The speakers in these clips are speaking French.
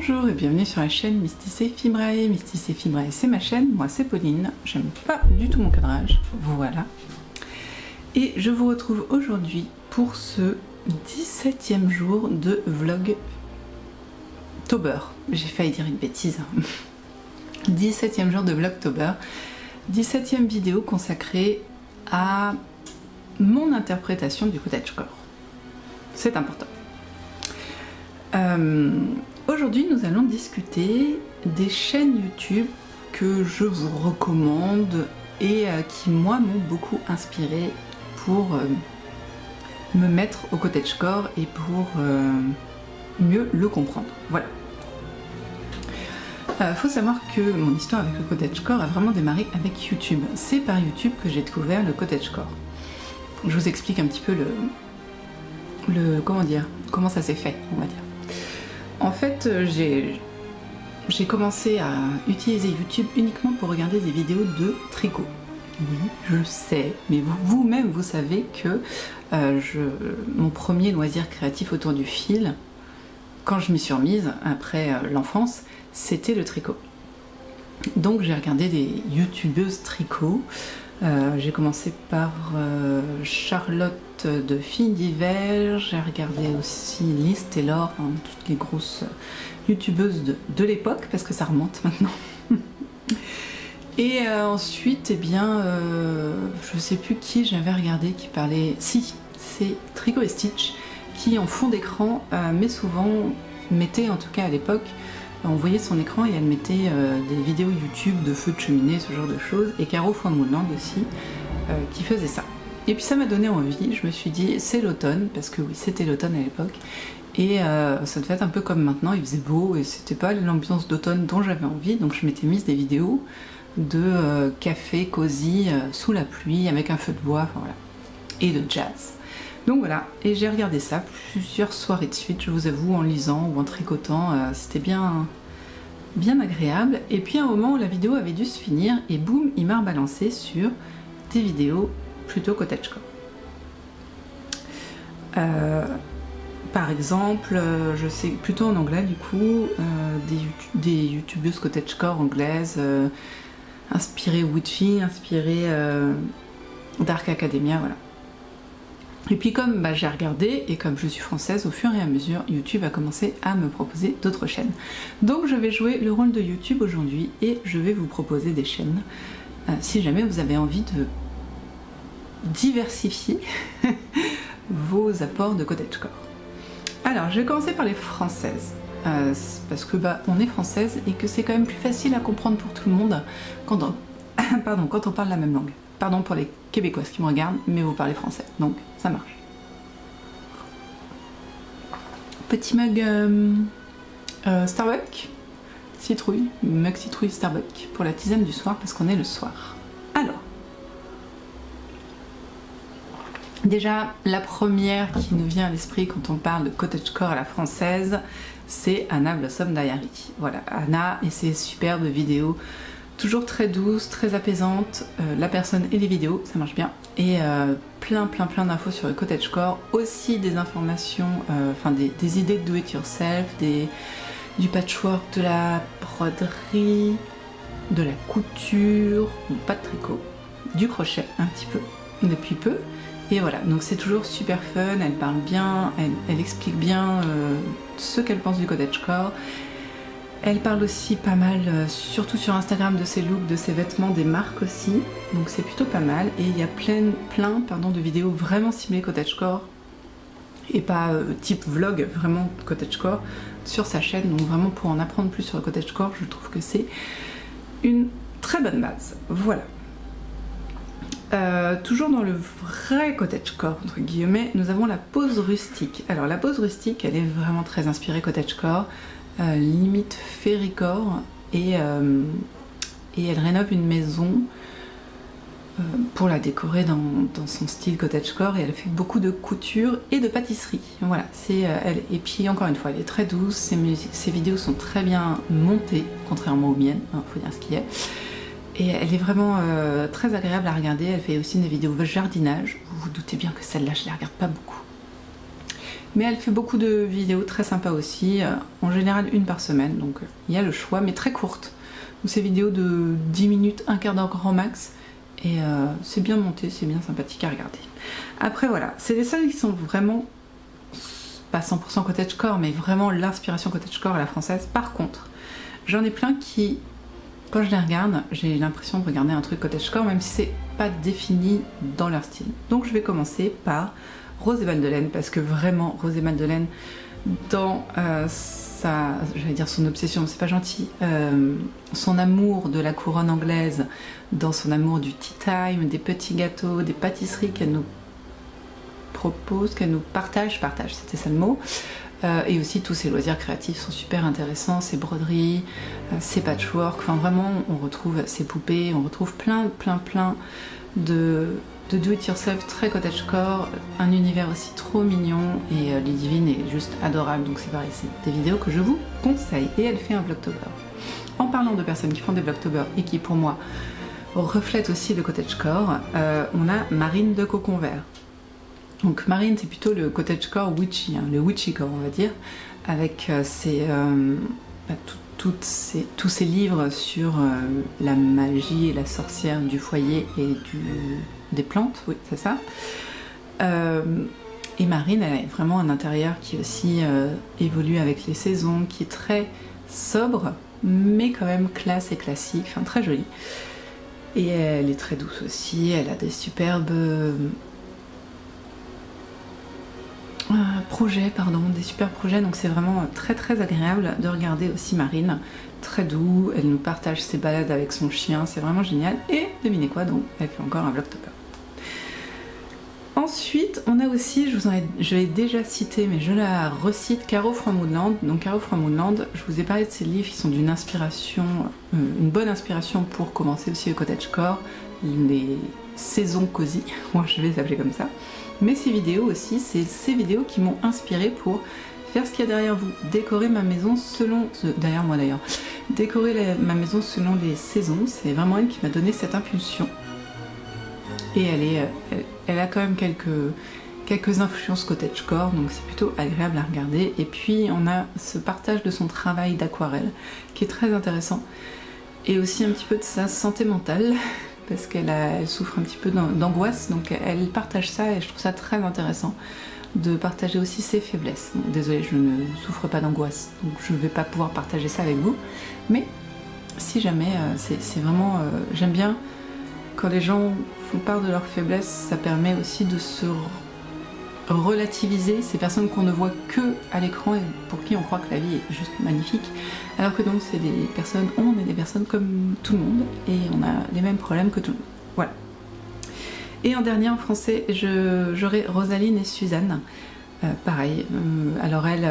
Bonjour et bienvenue sur la chaîne Mysticé Fibrae. Mysticé Fibrae, c'est ma chaîne, moi c'est Pauline, j'aime pas du tout mon cadrage, voilà. Et je vous retrouve aujourd'hui pour ce 17e jour de vlog Tober. J'ai failli dire une bêtise. 17e jour de vlog Tober, 17e vidéo consacrée à mon interprétation du cottagecore. C'est important. Aujourd'hui, nous allons discuter des chaînes YouTube que je vous recommande et qui, moi, m'ont beaucoup inspiré pour me mettre au cottagecore et pour mieux le comprendre. Voilà. Faut savoir que mon histoire avec le cottagecore a vraiment démarré avec YouTube. C'est par YouTube que j'ai découvert le cottagecore. Je vous explique un petit peu comment ça s'est fait, on va dire. En fait, j'ai commencé à utiliser YouTube uniquement pour regarder des vidéos de tricot. Oui, je le sais, mais vous-même, vous savez que mon premier loisir créatif autour du fil, quand je m'y suis remise après l'enfance, c'était le tricot. Donc j'ai regardé des youtubeuses tricot. J'ai commencé par Charlotte de Filles d'Hiver, j'ai regardé aussi Liz Taylor, hein, toutes les grosses youtubeuses de l'époque, parce que ça remonte maintenant. Et ensuite, eh bien, je sais plus qui j'avais regardé qui parlait, si, c'est Tricot et Stitch, qui en fond d'écran, mais souvent mettait, en tout cas à l'époque, on voyait son écran et elle mettait des vidéos YouTube de feux de cheminée, ce genre de choses, et Caro Foin-Mouland aussi, qui faisait ça. Et puis ça m'a donné envie, je me suis dit c'est l'automne, parce que oui c'était l'automne à l'époque, et ça devait être un peu comme maintenant, il faisait beau et c'était pas l'ambiance d'automne dont j'avais envie, donc je m'étais mise des vidéos de café cosy sous la pluie avec un feu de bois, enfin, voilà, et de jazz. Donc voilà, et j'ai regardé ça plusieurs soirées de suite, je vous avoue, en lisant ou en tricotant, c'était bien agréable. Et puis à un moment où la vidéo avait dû se finir, et boum, il m'a rebalancé sur des vidéos plutôt cottagecore. Par exemple, je sais plutôt en anglais du coup, des youtubeuses cottagecore anglaises, inspirées Witchy, inspirées Dark Academia, voilà. Et puis comme j'ai regardé, et comme je suis française, au fur et à mesure, YouTube a commencé à me proposer d'autres chaînes. Donc je vais jouer le rôle de YouTube aujourd'hui, et je vais vous proposer des chaînes, si jamais vous avez envie de diversifier vos apports de cottagecore. Alors je vais commencer par les françaises, parce que on est française et que c'est quand même plus facile à comprendre pour tout le monde quand on parle la même langue. Pardon pour les Québécoises qui me regardent, mais vous parlez français, donc ça marche. Petit mug Starbucks, citrouille, mug citrouille Starbucks pour la tisane du soir, parce qu'on est le soir. Alors, déjà, la première qui nous vient à l'esprit quand on parle de cottagecore à la française, c'est Anna Blossom Diary. Voilà, Anna et ses superbes vidéos, toujours très douces, très apaisantes, la personne et les vidéos, ça marche bien. Et plein d'infos sur le cottagecore, aussi des informations, enfin des idées de do it yourself, du patchwork, de la broderie, de la couture, bon, pas de tricot, du crochet un petit peu, depuis peu. Et voilà, donc c'est toujours super fun, elle parle bien, elle explique bien ce qu'elle pense du cottagecore. Elle parle aussi pas mal, surtout sur Instagram, de ses looks, de ses vêtements, des marques aussi, donc c'est plutôt pas mal. Et il y a plein de vidéos vraiment ciblées cottagecore, et pas type vlog, vraiment cottagecore, sur sa chaîne, donc vraiment pour en apprendre plus sur le cottagecore, je trouve que c'est une très bonne base. Voilà. Toujours dans le vrai cottagecore, entre guillemets, nous avons la pose rustique. Alors la pose rustique, elle est vraiment très inspirée cottagecore, limite fairycore, et elle rénove une maison pour la décorer dans son style cottagecore, et elle fait beaucoup de couture et de pâtisserie. Voilà, elle. Et puis encore une fois, elle est très douce, ses vidéos sont très bien montées, contrairement aux miennes, hein, faut dire ce qu'il y a. Et elle est vraiment très agréable à regarder. Elle fait aussi des vidéos jardinage. Vous vous doutez bien que celle-là, je ne les regarde pas beaucoup. Mais elle fait beaucoup de vidéos très sympas aussi, en général une par semaine, donc il y a le choix, mais très courte. Donc ces vidéos de 10 minutes, un quart d'heure grand max, et c'est bien monté, c'est bien sympathique à regarder. Après voilà, c'est des salles qui sont vraiment, pas 100% cottagecore, mais vraiment l'inspiration cottagecore à la française. Par contre, j'en ai plein qui, quand je les regarde, j'ai l'impression de regarder un truc cottagecore, même si c'est pas défini dans leur style. Donc je vais commencer par Rose et Madeleine, parce que vraiment, Rose et Madeleine, dans j'allais dire son obsession, c'est pas gentil, son amour de la couronne anglaise, dans son amour du tea time, des petits gâteaux, des pâtisseries qu'elle nous propose, qu'elle nous partage, c'était ça le mot, et aussi tous ses loisirs créatifs sont super intéressants, ses broderies, ses patchwork, enfin vraiment on retrouve ses poupées, on retrouve plein de do-it-yourself très cottagecore, un univers aussi trop mignon, et Ludivine est juste adorable, donc c'est pareil, c'est des vidéos que je vous conseille. Et elle fait un vlogtober. En parlant de personnes qui font des vlogtobers et qui pour moi reflètent aussi le cottagecore, on a Marine de Cocon Vert. Donc Marine, c'est plutôt le cottagecore witchy, hein, le witchycore on va dire, avec tous ces livres sur la magie et la sorcière du foyer et des plantes, oui c'est ça. Et Marine, elle a vraiment un intérieur qui aussi évolue avec les saisons, qui est très sobre, mais quand même classe et classique, enfin très jolie. Et elle est très douce aussi, elle a des superbes des super projets, donc c'est vraiment très agréable de regarder aussi Marine, très doux, elle nous partage ses balades avec son chien, c'est vraiment génial. Et devinez quoi, donc elle fait encore un vlogtober. Ensuite on a aussi, je l'ai déjà cité mais je la recite, Caro from Woodland. Donc Caro from Woodland, je vous ai parlé de ces livres qui sont d'une inspiration, une bonne inspiration pour commencer aussi le cottagecore, les saisons cosy, moi je vais les appeler comme ça. Mais ces vidéos aussi, c'est ces vidéos qui m'ont inspiré pour faire ce qu'il y a derrière vous, décorer ma maison selon, derrière moi d'ailleurs, décorer ma maison selon les saisons. C'est vraiment elle qui m'a donné cette impulsion. Et elle a quand même quelques influences cottagecore, donc c'est plutôt agréable à regarder. Et puis on a ce partage de son travail d'aquarelle qui est très intéressant, et aussi un petit peu de sa santé mentale, parce qu'elle souffre un petit peu d'angoisse, donc elle partage ça et je trouve ça très intéressant de partager aussi ses faiblesses. Bon, désolée, je ne souffre pas d'angoisse, donc je ne vais pas pouvoir partager ça avec vous, mais si jamais, c'est vraiment... j'aime bien quand les gens font part de leurs faiblesses, ça permet aussi de se relativiser ces personnes qu'on ne voit que à l'écran et pour qui on croit que la vie est juste magnifique, alors que donc c'est des personnes, on est des personnes comme tout le monde et on a les mêmes problèmes que tout le monde. Voilà. Et en dernier en français, j'aurai Rosaline et Suzanne. Pareil, alors elle,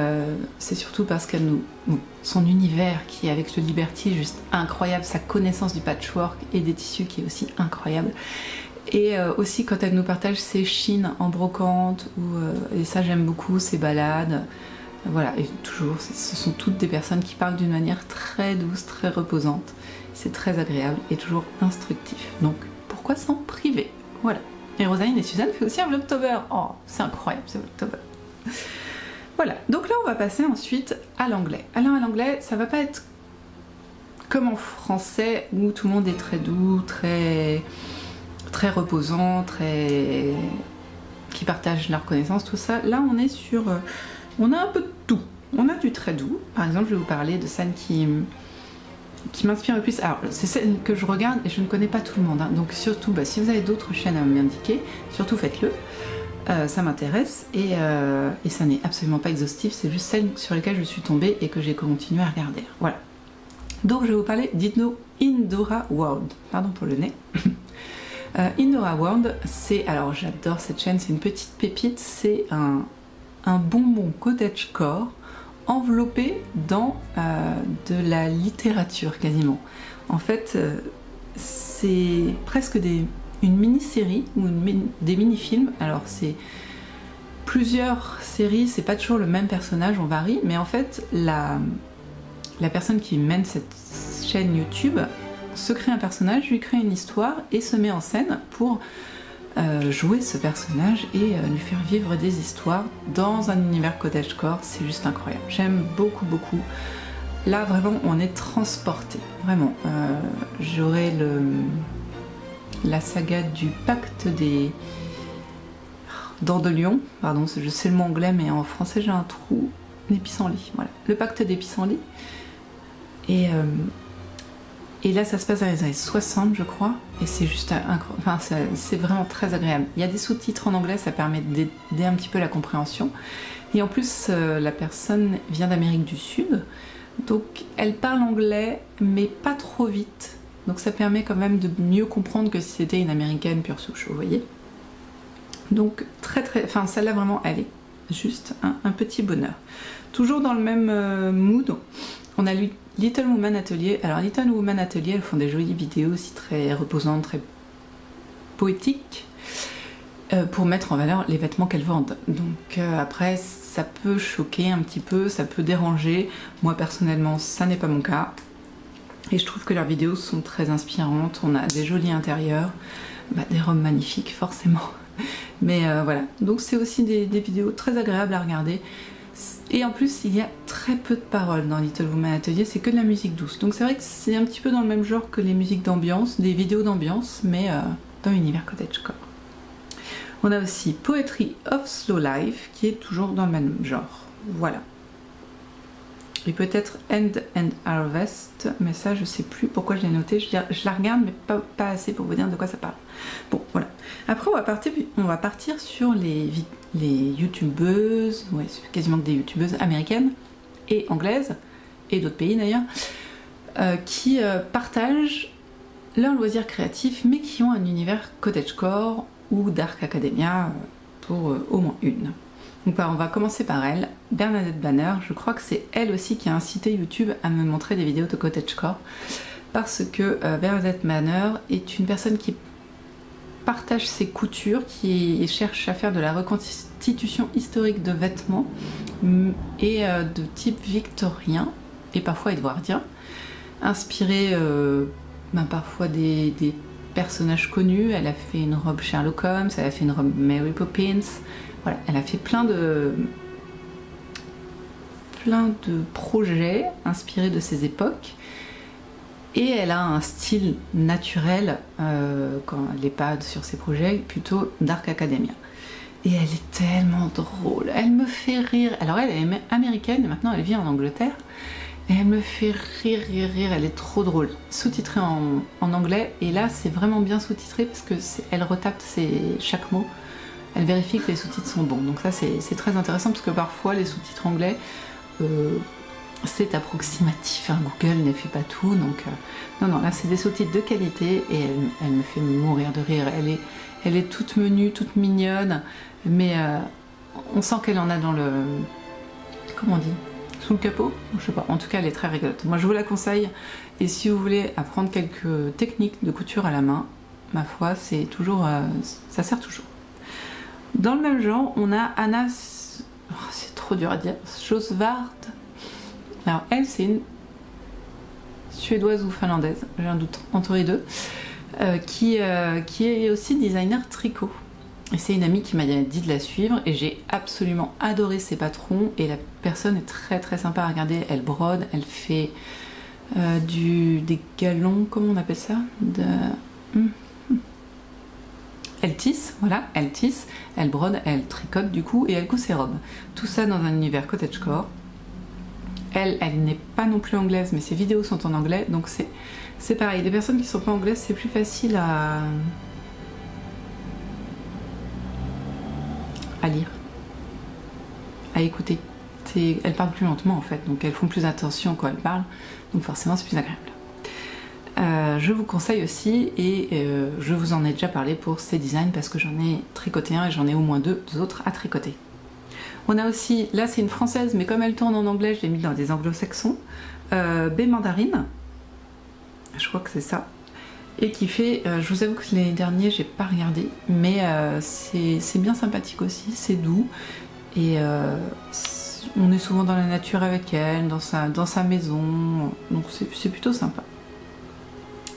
c'est surtout parce qu'elle nous... Bon, son univers qui est avec le Liberty juste incroyable, sa connaissance du patchwork et des tissus qui est aussi incroyable. Et aussi quand elle nous partage ses chines en brocante, et ça j'aime beaucoup, ses balades. Voilà, et toujours, ce sont toutes des personnes qui parlent d'une manière très douce, très reposante. C'est très agréable et toujours instructif. Donc pourquoi s'en priver? Voilà. Et Rosaline et Suzanne fait aussi un vlogtober. Oh, c'est incroyable ce vlogtober. Voilà, donc là on va passer ensuite à l'anglais. Alors à l'anglais, ça va pas être comme en français où tout le monde est très doux, très reposant, qui partagent leurs connaissances, tout ça. Là on est sur... on a un peu de tout. On a du très doux. Par exemple, je vais vous parler de celle qui m'inspire le plus. Alors, c'est celle que je regarde et je ne connais pas tout le monde. Hein. Donc surtout, si vous avez d'autres chaînes à m'indiquer, surtout faites-le. Ça m'intéresse et ça n'est absolument pas exhaustif. C'est juste celle sur laquelle je suis tombée et que j'ai continué à regarder. Voilà. Donc je vais vous parler d'Indora World. Pardon pour le nez. Indora World, c'est... Alors j'adore cette chaîne, c'est une petite pépite. C'est un bonbon cottagecore enveloppé dans de la littérature quasiment. En fait, c'est presque une mini-série ou des mini-films. Alors c'est plusieurs séries, c'est pas toujours le même personnage, on varie, mais en fait la personne qui mène cette chaîne YouTube se crée un personnage, lui crée une histoire et se met en scène pour jouer ce personnage et lui faire vivre des histoires dans un univers cottagecore. C'est juste incroyable. J'aime beaucoup, beaucoup. Là, vraiment, on est transporté. Vraiment. J'aurai la saga du pacte des Dents de Lion. Pardon, je sais le mot anglais, mais en français, j'ai un trou. Des pissenlits. Voilà. Le pacte des pissenlits. Et là, ça se passe dans les années 60, je crois, et c'est juste incroyable. Enfin, c'est vraiment très agréable. Il y a des sous-titres en anglais, ça permet d'aider un petit peu la compréhension. Et en plus, la personne vient d'Amérique du Sud, donc elle parle anglais, mais pas trop vite. Donc ça permet quand même de mieux comprendre que si c'était une américaine pure souche, vous voyez. Donc enfin celle-là vraiment, elle est juste un petit bonheur. Toujours dans le même mood, on a Little Woman Atelier. Alors Little Woman Atelier, elles font des jolies vidéos aussi très reposantes, très poétiques, pour mettre en valeur les vêtements qu'elles vendent. Donc après, ça peut choquer un petit peu, ça peut déranger. Moi personnellement, ça n'est pas mon cas. Et je trouve que leurs vidéos sont très inspirantes. On a des jolis intérieurs, des robes magnifiques forcément. Mais voilà, donc c'est aussi des vidéos très agréables à regarder. Et en plus, il y a très peu de paroles dans Little Woman Atelier, c'est que de la musique douce. Donc c'est vrai que c'est un petit peu dans le même genre que les musiques d'ambiance, des vidéos d'ambiance, mais dans l'univers cottagecore. On a aussi Poetry of Slow Life, qui est toujours dans le même genre. Voilà. Et peut-être End and Harvest, mais ça je sais plus pourquoi je l'ai noté. Je la regarde, mais pas assez pour vous dire de quoi ça parle. Bon, voilà. Après, on va partir sur les youtubeuses, ouais, c'est quasiment que des youtubeuses américaines et anglaises, et d'autres pays d'ailleurs, qui partagent leurs loisirs créatifs, mais qui ont un univers cottagecore ou Dark Academia pour au moins une. Donc on va commencer par elle, Bernadette Banner. Je crois que c'est elle aussi qui a incité YouTube à me montrer des vidéos de cottagecore, parce que Bernadette Banner est une personne qui partage ses coutures, qui cherche à faire de la reconstitution historique de vêtements et de type victorien et parfois édouardien, inspiré parfois des personnages connus. Elle a fait une robe Sherlock Holmes, elle a fait une robe Mary Poppins. Voilà, elle a fait plein de projets inspirés de ces époques. Et elle a un style naturel, quand elle n'est pas sur ses projets, plutôt Dark Academia. Et elle est tellement drôle, elle me fait rire. Alors elle est américaine et maintenant elle vit en Angleterre. Et elle me fait rire, elle est trop drôle. Sous-titrée en anglais, et là c'est vraiment bien sous-titré parce que elle retape chaque mot. Elle vérifie que les sous-titres sont bons. Donc ça c'est très intéressant parce que parfois les sous-titres anglais... c'est approximatif, hein. Google ne fait pas tout, donc non, là c'est des sous-titres de qualité et elle me fait mourir de rire. Elle est toute menue, toute mignonne, mais on sent qu'elle en a dans le... comment on dit ? Sous le capot ? Je sais pas, en tout cas elle est très rigolote. Moi je vous la conseille, et si vous voulez apprendre quelques techniques de couture à la main, ma foi, c'est toujours... ça sert toujours. Dans le même genre, on a Anna... oh, c'est trop dur à dire, Sjosvard. Alors elle, c'est une suédoise ou finlandaise, j'ai un doute entre les deux, qui est aussi designer tricot. Et c'est une amie qui m'a dit de la suivre, et j'ai absolument adoré ses patrons, et la personne est très très sympa à regarder. Elle brode, elle fait des galons, comment on appelle ça, elle tisse, voilà, elle tisse, elle brode, elle tricote du coup, et elle coud ses robes. Tout ça dans un univers cottagecore. Elle n'est pas non plus anglaise, mais ses vidéos sont en anglais, donc c'est pareil. Les personnes qui sont pas anglaises, c'est plus facile à lire, à écouter. Elles parlent plus lentement en fait, donc elles font plus attention quand elles parlent, donc forcément c'est plus agréable. Je vous conseille aussi, et je vous en ai déjà parlé pour ces designs parce que j'en ai tricoté un et j'en ai au moins deux autres à tricoter. On a aussi, là c'est une française, mais comme elle tourne en anglais, je l'ai mis dans des anglo-saxons, B Mandarine, je crois que c'est ça, et qui fait, je vous avoue que les derniers j'ai pas regardé, mais c'est bien sympathique aussi, c'est doux, et on est souvent dans la nature avec elle, dans sa maison, donc c'est plutôt sympa.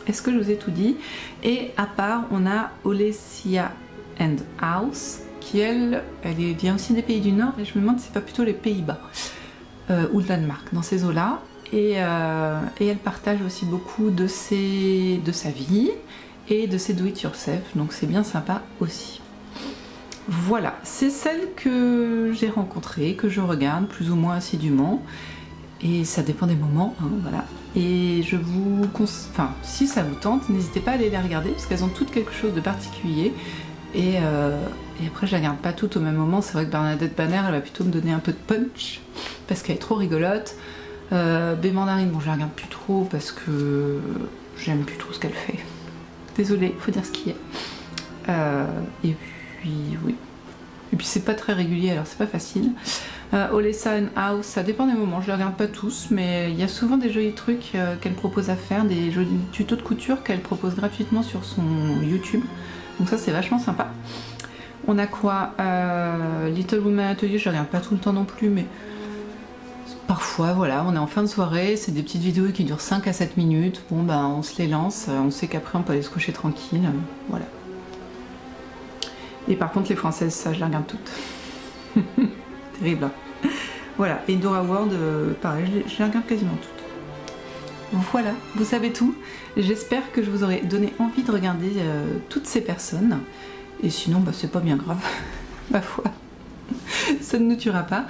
Est-ce que je vous ai tout dit? Et à part, on a Olesia and House, qui elle vient aussi des pays du Nord, et je me demande si c'est pas plutôt les Pays-Bas ou le Danemark, dans ces eaux-là. Et elle partage aussi beaucoup de sa vie et de ses do-it-yourself, donc c'est bien sympa aussi. Voilà, c'est celle que j'ai rencontrée, que je regarde plus ou moins assidûment, et ça dépend des moments, hein, voilà. Et je vous enfin, si ça vous tente, n'hésitez pas à aller les regarder, parce qu'elles ont toutes quelque chose de particulier, et après je la regarde pas toutes au même moment. C'est vrai que Bernadette Banner, elle va plutôt me donner un peu de punch, parce qu'elle est trop rigolote. B Mandarine, bon je la regarde plus trop, parce que j'aime plus trop ce qu'elle fait. Désolée, faut dire ce qu'il y a. Et puis oui. Et puis c'est pas très régulier, alors c'est pas facile. Olesa and House, ça dépend des moments, je les regarde pas tous, mais il y a souvent des jolis trucs qu'elle propose à faire, des jolis tutos de couture qu'elle propose gratuitement sur son YouTube. Donc ça c'est vachement sympa. On a quoi, Little Woman Atelier, je regarde pas tout le temps non plus, mais parfois voilà, on est en fin de soirée, c'est des petites vidéos qui durent 5 à 7 minutes, bon ben on se les lance, on sait qu'après on peut aller se coucher tranquille, voilà. Et par contre les françaises, ça je les regarde toutes. Terrible. Voilà, et Dora Ward, pareil, je les regarde quasiment toutes. Voilà, vous savez tout. J'espère que je vous aurai donné envie de regarder toutes ces personnes. Et sinon, bah, c'est pas bien grave, ma foi. Ça ne nous tuera pas.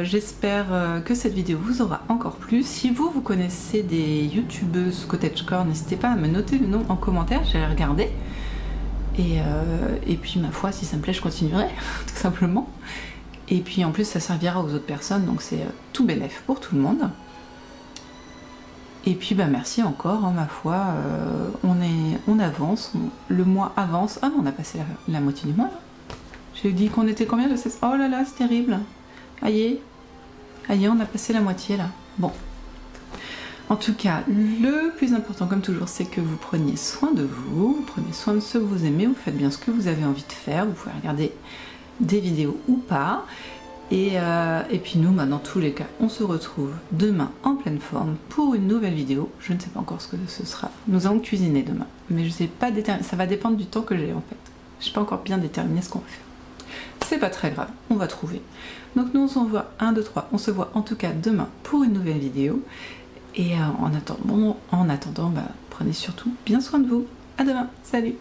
J'espère que cette vidéo vous aura encore plu. Si vous connaissez des youtubeuses cottagecore, n'hésitez pas à me noter le nom en commentaire, je vais regarder. Et puis ma foi, si ça me plaît, je continuerai, tout simplement. Et puis en plus, ça servira aux autres personnes, donc c'est tout bénef pour tout le monde. Et puis bah merci encore, hein, ma foi, on avance, le mois avance. Ah non, on a passé la moitié du mois là. J'ai dit qu'on était combien de 16... Oh là là, c'est terrible. Aïe, on a passé la moitié là. Bon. En tout cas, le plus important comme toujours, c'est que vous preniez soin de vous, vous prenez soin de ceux que vous aimez, vous faites bien ce que vous avez envie de faire, vous pouvez regarder des vidéos ou pas. Et puis nous, bah, dans tous les cas, on se retrouve demain en pleine forme pour une nouvelle vidéo. Je ne sais pas encore ce que ce sera. Nous allons cuisiner demain, mais je sais pas déterminer. Ça va dépendre du temps que j'ai en fait. Je n'ai pas encore bien déterminé ce qu'on va faire. C'est pas très grave, on va trouver. Donc nous on se voit 1, 2, 3. On se voit en tout cas demain pour une nouvelle vidéo. Et en attendant, bah, prenez surtout bien soin de vous. À demain, salut!